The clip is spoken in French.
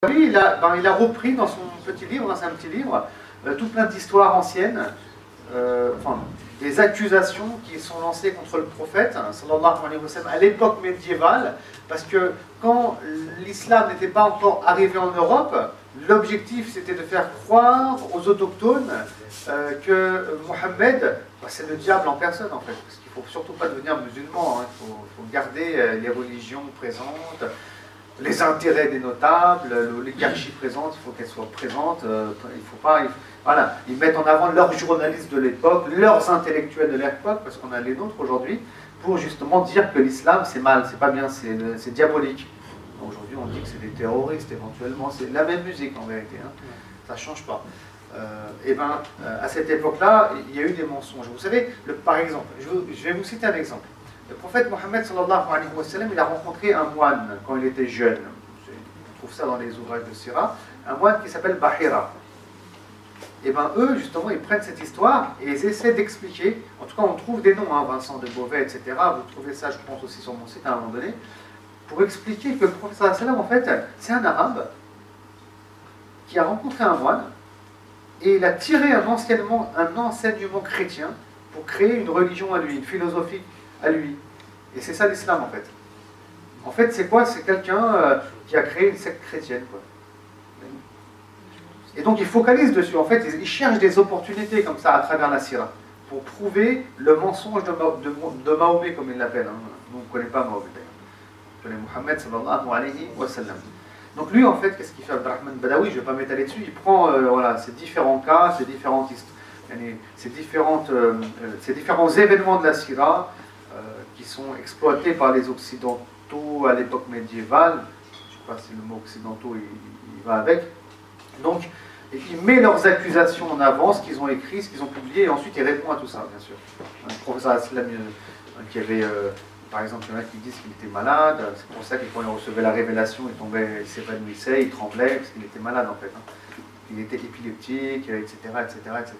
Lui, il a repris dans son petit livre, dans un petit livre, tout plein d'histoires anciennes, enfin, des accusations qui sont lancées contre le prophète, sallallahu alayhi wa sallam, à l'époque médiévale, parce que quand l'islam n'était pas encore arrivé en Europe, l'objectif c'était de faire croire aux autochtones que Mohammed, c'est le diable en personne en fait, parce qu'il ne faut surtout pas devenir musulman, hein, il faut garder les religions présentes, les intérêts des notables, l'oligarchie présente, il faut qu'elle soit présente, il faut pas... Voilà, ils mettent en avant leurs journalistes de l'époque, leurs intellectuels de l'époque, parce qu'on a les nôtres aujourd'hui, pour justement dire que l'islam c'est mal, c'est pas bien, c'est diabolique. Aujourd'hui on dit que c'est des terroristes éventuellement, c'est la même musique en vérité, hein. Ça change pas. À cette époque-là, il y a eu des mensonges. Vous savez, par exemple, je vais vous citer un exemple. Le prophète Mohammed sallallahu alayhi wa sallam, il a rencontré un moine quand il était jeune. On trouve ça dans les ouvrages de Sira, un moine qui s'appelle Bahira. Et bien eux, justement, ils prennent cette histoire et ils essaient d'expliquer, en tout cas on trouve des noms, hein, Vincent de Beauvais, etc. Vous trouvez ça, je pense, aussi sur mon site à un moment donné, pour expliquer que le prophète sallallahu alayhi wa sallam, en fait, c'est un arabe qui a rencontré un moine et il a tiré un enseignement chrétien pour créer une religion à lui, une philosophie à lui. Et c'est ça l'islam en fait. En fait, c'est quoi? C'est quelqu'un qui a créé une secte chrétienne, quoi. Et donc il focalise dessus. En fait, il cherche des opportunités comme ça à travers la sira pour prouver le mensonge de Mahomet, comme il l'appelle. Hein. Nous, on ne connaît pas Mahomet d'ailleurs. On connaît Mohammed sallallahu alayhi wa sallam. Donc lui, en fait, qu'est-ce qu'il fait, Abdurrahman Badawi? Je ne vais pas m'étaler dessus. Il prend voilà, ces différents cas, ces différents événements de la sira qui sont exploités par les Occidentaux à l'époque médiévale. Je ne sais pas si le mot occidentaux il va avec. Donc, il met leurs accusations en avant, ce qu'ils ont écrit, ce qu'ils ont publié, et ensuite il répond à tout ça, bien sûr. Le professeur Aslam, qui avait, par exemple, il y en a qui disent qu'il était malade, c'est pour ça que quand il recevait la révélation, il s'évanouissait, il tremblait, parce qu'il était malade en fait. Hein. Il était épileptique, etc., etc., etc.